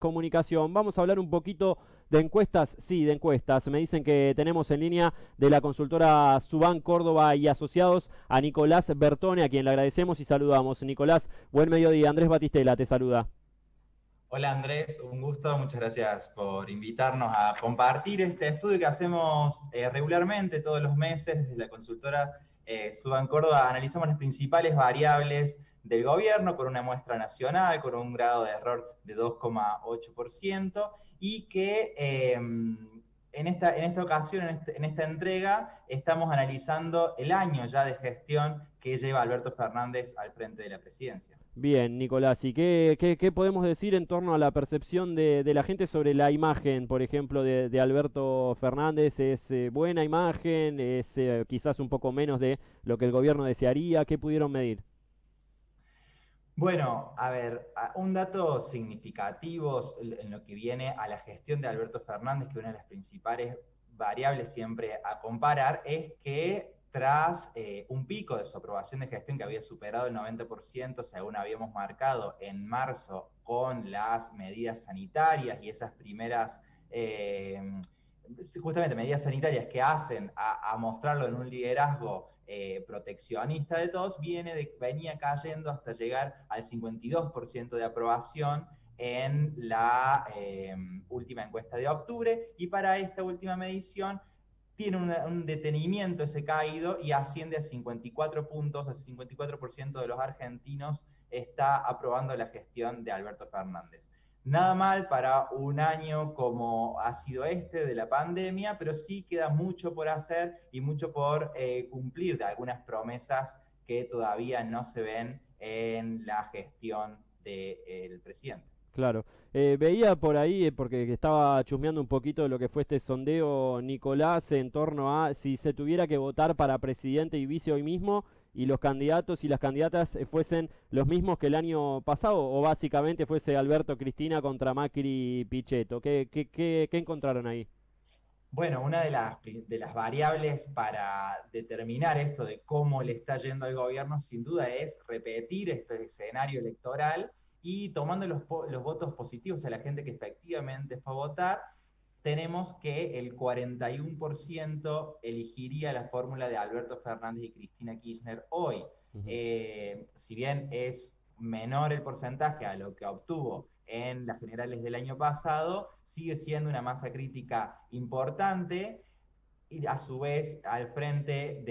comunicación. Vamos a hablar un poquito de encuestas. Sí, de encuestas. Me dicen que tenemos en línea de la consultora Subán Córdoba y Asociados a Nicolás Bertone, a quien le agradecemos y saludamos. Nicolás, buen mediodía. Andrés Batistela te saluda. Hola Andrés, un gusto, muchas gracias por invitarnos a compartir este estudio que hacemos regularmente todos los meses desde la consultora Suban Córdoba. Analizamos las principales variables del gobierno con una muestra nacional, con un grado de error de 2,8% y que en esta ocasión, en esta entrega, estamos analizando el año ya de gestión que lleva Alberto Fernández al frente de la presidencia. Bien, Nicolás, ¿y qué podemos decir en torno a la percepción de la gente sobre la imagen, por ejemplo, de Alberto Fernández? ¿Es buena imagen? ¿Es quizás un poco menos de lo que el gobierno desearía? ¿Qué pudieron medir? Bueno, a ver, un dato significativo en lo que viene a la gestión de Alberto Fernández, que una de las principales variables siempre a comparar, es que tras un pico de su aprobación de gestión que había superado el 90%, según habíamos marcado en marzo con las medidas sanitarias y esas primeras justamente medidas sanitarias que hacen a mostrarlo en un liderazgo proteccionista de todos, venía cayendo hasta llegar al 52% de aprobación en la última encuesta de octubre, y para esta última medición tiene un detenimiento ese caído y asciende a 54 puntos, el 54% de los argentinos está aprobando la gestión de Alberto Fernández. Nada mal para un año como ha sido este de la pandemia, pero sí queda mucho por hacer y mucho por cumplir de algunas promesas que todavía no se ven en la gestión del presidente. Claro. Veía por ahí, porque estaba chusmeando un poquito de lo que fue este sondeo, Nicolás, en torno a si se tuviera que votar para presidente y vice hoy mismo y los candidatos y las candidatas fuesen los mismos que el año pasado, o básicamente fuese Alberto Cristina contra Macri Pichetto. ¿Qué encontraron ahí? Bueno, una de las variables para determinar esto de cómo le está yendo al gobierno, sin duda, es repetir este escenario electoral y tomando los votos positivos a la gente que efectivamente fue a votar, tenemos que el 41% elegiría la fórmula de Alberto Fernández y Cristina Kirchner hoy. Ujú. Si bien es menor el porcentaje a lo que obtuvo en las generales del año pasado, sigue siendo una masa crítica importante y a su vez al frente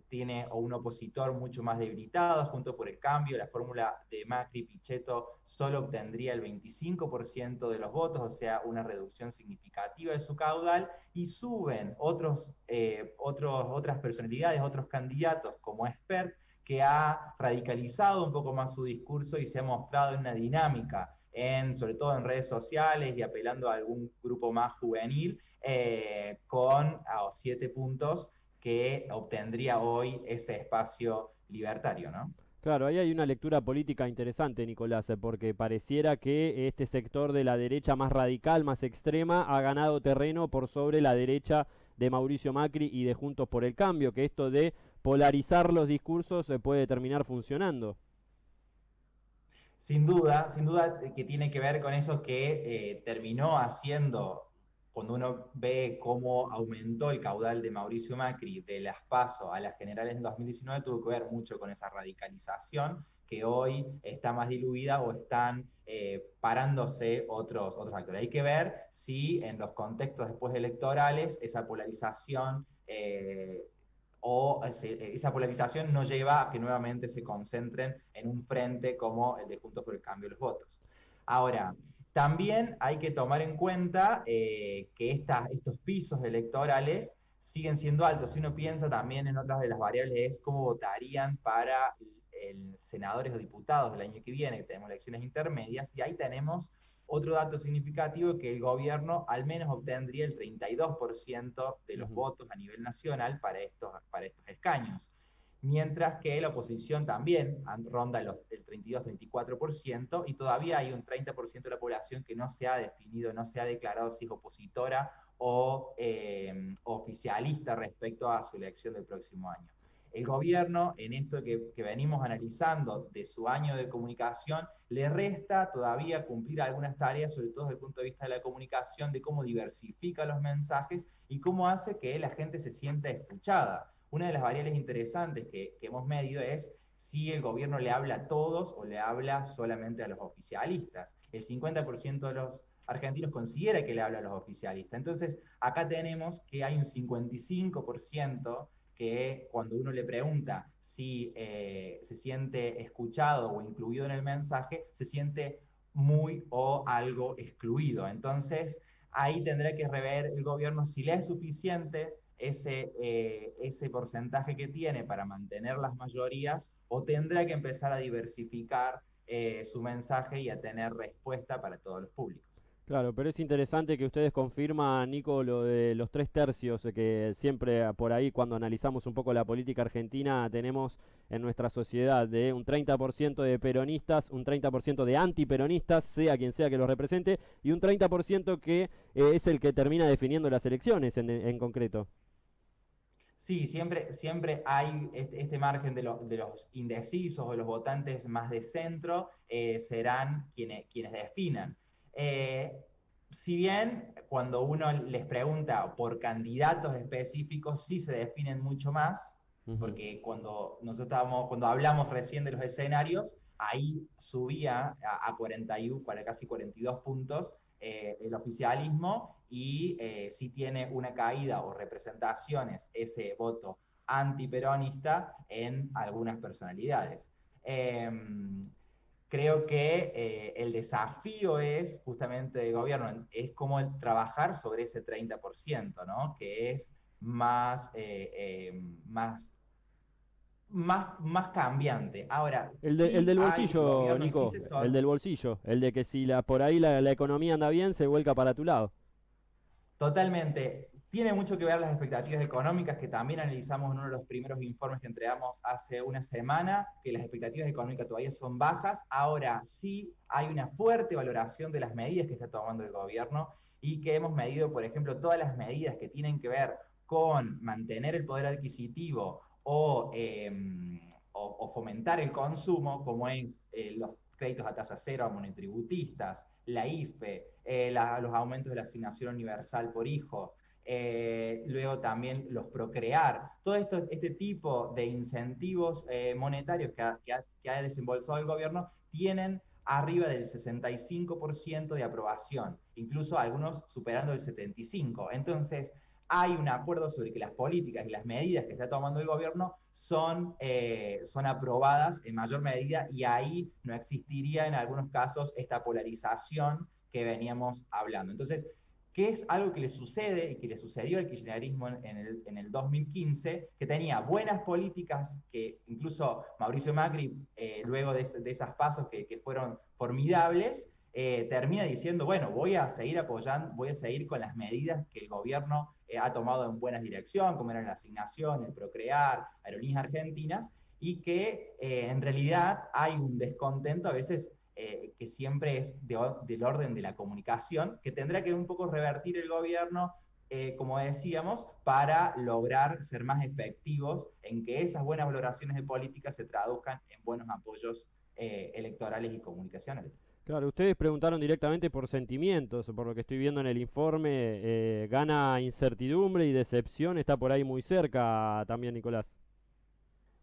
tiene un opositor mucho más debilitado, junto por el cambio, la fórmula de Macri Pichetto solo obtendría el 25% de los votos, o sea, una reducción significativa de su caudal, y suben otras personalidades, otros candidatos como Expert, que ha radicalizado un poco más su discurso y se ha mostrado en una dinámica, sobre todo en redes sociales y apelando a algún grupo más juvenil, con 7 puntos que obtendría hoy ese espacio libertario, ¿no? Claro, ahí hay una lectura política interesante, Nicolás, porque pareciera que este sector de la derecha más radical, más extrema, ha ganado terreno por sobre la derecha de Mauricio Macri y de Juntos por el Cambio, que esto de polarizar los discursos puede terminar funcionando. Sin duda que tiene que ver con eso que terminó haciendo, cuando uno ve cómo aumentó el caudal de Mauricio Macri de las PASO a las generales en 2019, tuvo que ver mucho con esa radicalización que hoy está más diluida o están parándose otros actores. Hay que ver si en los contextos después electorales esa polarización esa polarización no lleva a que nuevamente se concentren en un frente como el de Juntos por el Cambio de los votos. Ahora, también hay que tomar en cuenta que estos pisos electorales siguen siendo altos. Si uno piensa también en otras de las variables, es cómo votarían para el senadores o diputados del año que viene, que tenemos elecciones intermedias, y ahí tenemos otro dato significativo, que el gobierno al menos obtendría el 32% de los Ujú. votos a nivel nacional para estos escaños, mientras que la oposición también ronda el 32-34%, y todavía hay un 30% de la población que no se ha definido, no se ha declarado si es opositora o oficialista respecto a su elección del próximo año. El gobierno, en esto que venimos analizando de su año de comunicación, le resta todavía cumplir algunas tareas, sobre todo desde el punto de vista de la comunicación, de cómo diversifica los mensajes y cómo hace que la gente se sienta escuchada. Una de las variables interesantes que hemos medido es si el gobierno le habla a todos o le habla solamente a los oficialistas. El 50% de los argentinos considera que le habla a los oficialistas. Entonces, acá tenemos que hay un 55% que cuando uno le pregunta si se siente escuchado o incluido en el mensaje, se siente muy o algo excluido. Entonces, ahí tendrá que rever el gobierno si le es suficiente ese porcentaje que tiene para mantener las mayorías o tendrá que empezar a diversificar su mensaje y a tener respuesta para todos los públicos. Claro, pero es interesante que ustedes confirman, Nico, lo de los 3 tercios, que siempre por ahí cuando analizamos un poco la política argentina tenemos en nuestra sociedad de un 30% de peronistas, un 30% de antiperonistas, sea quien sea que los represente, y un 30% que es el que termina definiendo las elecciones en concreto. Sí, siempre hay este margen de los indecisos o los votantes más de centro, serán quienes definan. Eh, si bien cuando uno les pregunta por candidatos específicos, sí se definen mucho más, Ujú. porque cuando hablamos recién de los escenarios, ahí subía a 41, casi 42 puntos el oficialismo y sí tiene una caída o representaciones ese voto antiperonista en algunas personalidades. Eh, Creo que el desafío es justamente del gobierno, es cómo trabajar sobre ese 30%, ¿no? Que es más cambiante. Ahora, El sí del hay bolsillo, gobierno y sí Nico, se el del bolsillo, el de que si por ahí la economía anda bien, se vuelca para tu lado. Totalmente. Tiene mucho que ver las expectativas económicas que también analizamos en uno de los primeros informes que entregamos hace una semana, que las expectativas económicas todavía son bajas. Ahora sí hay una fuerte valoración de las medidas que está tomando el gobierno y que hemos medido, por ejemplo, todas las medidas que tienen que ver con mantener el poder adquisitivo o fomentar el consumo, como es los créditos a tasa cero a monotributistas, la IFE, los aumentos de la asignación universal por hijo, luego también los procrear, todo este tipo de incentivos monetarios que ha desembolsado el gobierno tienen arriba del 65% de aprobación, incluso algunos superando el 75%. Entonces, hay un acuerdo sobre que las políticas y las medidas que está tomando el gobierno son aprobadas en mayor medida y ahí no existiría en algunos casos esta polarización que veníamos hablando. Entonces, ¿qué es algo que le sucede y que le sucedió al kirchnerismo en el 2015? Que tenía buenas políticas que incluso Mauricio Macri, luego de esas pasos que fueron formidables, termina diciendo, bueno, voy a seguir apoyando, voy a seguir con las medidas que el gobierno ha tomado en buena dirección, como eran la asignación, el procrear, aerolíneas argentinas, y que en realidad hay un descontento a veces que siempre es del orden de la comunicación, que tendrá que un poco revertir el gobierno, como decíamos, para lograr ser más efectivos en que esas buenas valoraciones de política se traduzcan en buenos apoyos electorales y comunicacionales. Claro, ustedes preguntaron directamente por sentimientos, por lo que estoy viendo en el informe, gana incertidumbre y decepción, está por ahí muy cerca también, Nicolás.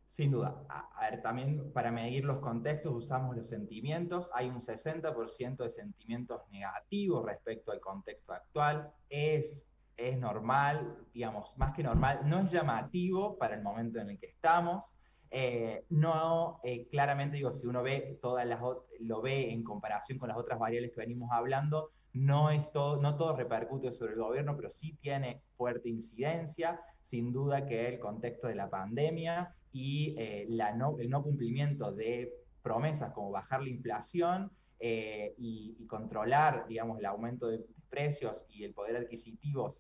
Sin duda. A ver, también para medir los contextos usamos los sentimientos. Hay un 60% de sentimientos negativos respecto al contexto actual. Es normal, digamos, más que normal, no es llamativo para el momento en el que estamos. No, claramente digo, si uno ve lo ve en comparación con las otras variables que venimos hablando, no todo repercute sobre el gobierno, pero sí tiene fuerte incidencia. Sin duda que el contexto de la pandemia y el no cumplimiento de promesas como bajar la inflación y controlar, digamos, el aumento de precios y el poder adquisitivo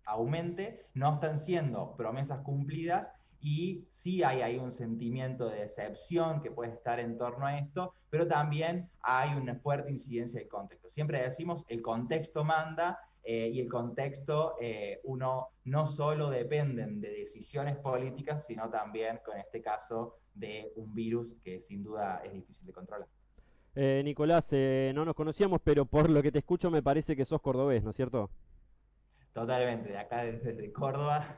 aumente, no están siendo promesas cumplidas y sí hay ahí un sentimiento de decepción que puede estar en torno a esto, pero también hay una fuerte incidencia del contexto. Siempre decimos el contexto manda, y el contexto, uno no solo dependen de decisiones políticas, sino también, con este caso, de un virus que sin duda es difícil de controlar. Nicolás, no nos conocíamos, pero por lo que te escucho me parece que sos cordobés, ¿no es cierto? Totalmente, de acá desde Córdoba.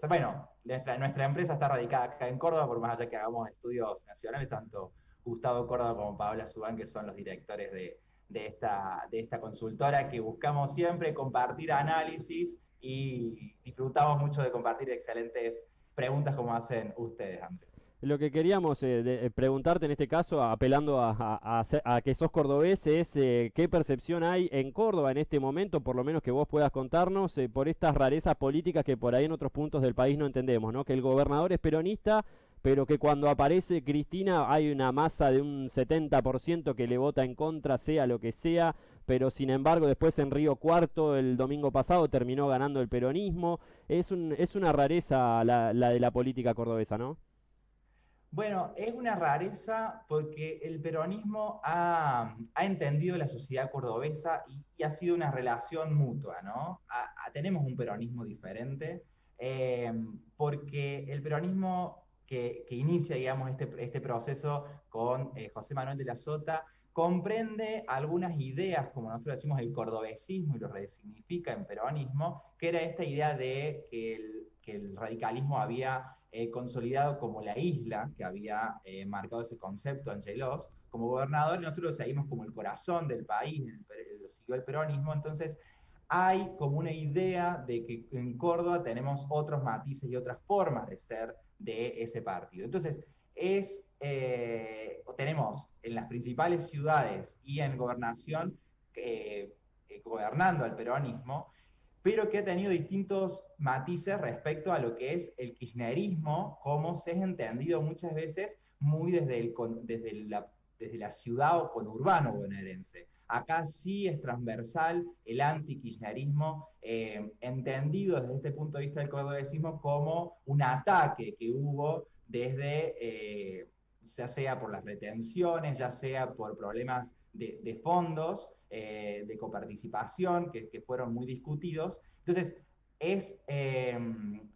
Bueno, nuestra empresa está radicada acá en Córdoba, por más allá que hagamos estudios nacionales, tanto Gustavo Córdoba como Paola Subán, que son los directores de esta consultora, que buscamos siempre compartir análisis y disfrutamos mucho de compartir excelentes preguntas como hacen ustedes, Andrés. Lo que queríamos preguntarte en este caso, apelando a que sos cordobés, es qué percepción hay en Córdoba en este momento, por lo menos que vos puedas contarnos, por estas rarezas políticas que por ahí en otros puntos del país no entendemos, ¿no? Que el gobernador es peronista, pero que cuando aparece Cristina hay una masa de un 70% que le vota en contra, sea lo que sea, pero sin embargo después en Río Cuarto el domingo pasado terminó ganando el peronismo. Es una rareza la de la política cordobesa, ¿no? Bueno, es una rareza porque el peronismo ha entendido la sociedad cordobesa y ha sido una relación mutua, ¿no? Tenemos un peronismo diferente, eh, porque el peronismo que inicia, digamos, este proceso con José Manuel de la Sota comprende algunas ideas, como nosotros decimos, el cordobesismo, y lo resignifica en peronismo, que era esta idea de que el radicalismo había consolidado como la isla, que había marcado ese concepto Angelos, como gobernador, y nosotros lo seguimos como el corazón del país, lo siguió el peronismo. Entonces hay como una idea de que en Córdoba tenemos otros matices y otras formas de ser de ese partido. Entonces, tenemos en las principales ciudades y en gobernación, gobernando al peronismo, pero que ha tenido distintos matices respecto a lo que es el kirchnerismo, como se ha entendido muchas veces muy desde la ciudad o conurbano bonaerense. Acá sí es transversal el anti-kirchnerismo, entendido desde este punto de vista del cordobesismo como un ataque que hubo ya sea por las retenciones, ya sea por problemas de fondos, de coparticipación, que fueron muy discutidos. Entonces,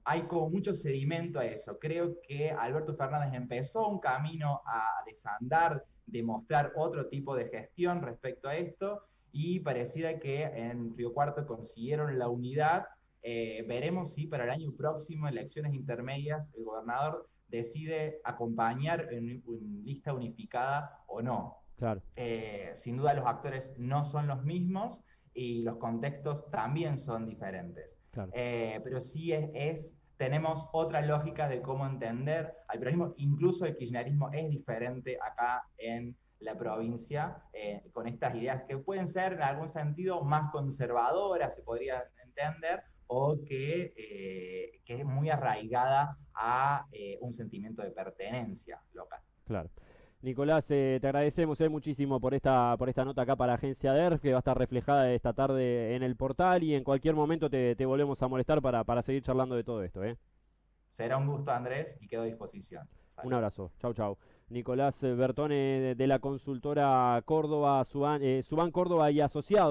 hay como mucho sedimento a eso. Creo que Alberto Fernández empezó un camino a desandar, de mostrar otro tipo de gestión respecto a esto, y pareciera que en Río Cuarto consiguieron la unidad. Veremos si para el año próximo, elecciones intermedias, el gobernador decide acompañar en lista unificada o no. Claro, Sin duda los actores no son los mismos y los contextos también son diferentes. claro. Pero sí tenemos otra lógica de cómo entender al peronismo. Incluso el kirchnerismo es diferente acá en la provincia, con estas ideas que pueden ser en algún sentido más conservadoras, se podría entender, o que es muy arraigada a un sentimiento de pertenencia local. Claro. Nicolás, te agradecemos muchísimo por esta nota acá para Agencia DERF, que va a estar reflejada esta tarde en el portal, y en cualquier momento te volvemos a molestar para seguir charlando de todo esto. Será un gusto, Andrés, y quedo a disposición. Un Saludos. abrazo. Chau, chau. Nicolás Bertone de la consultora Córdoba, Subán Córdoba y Asociados.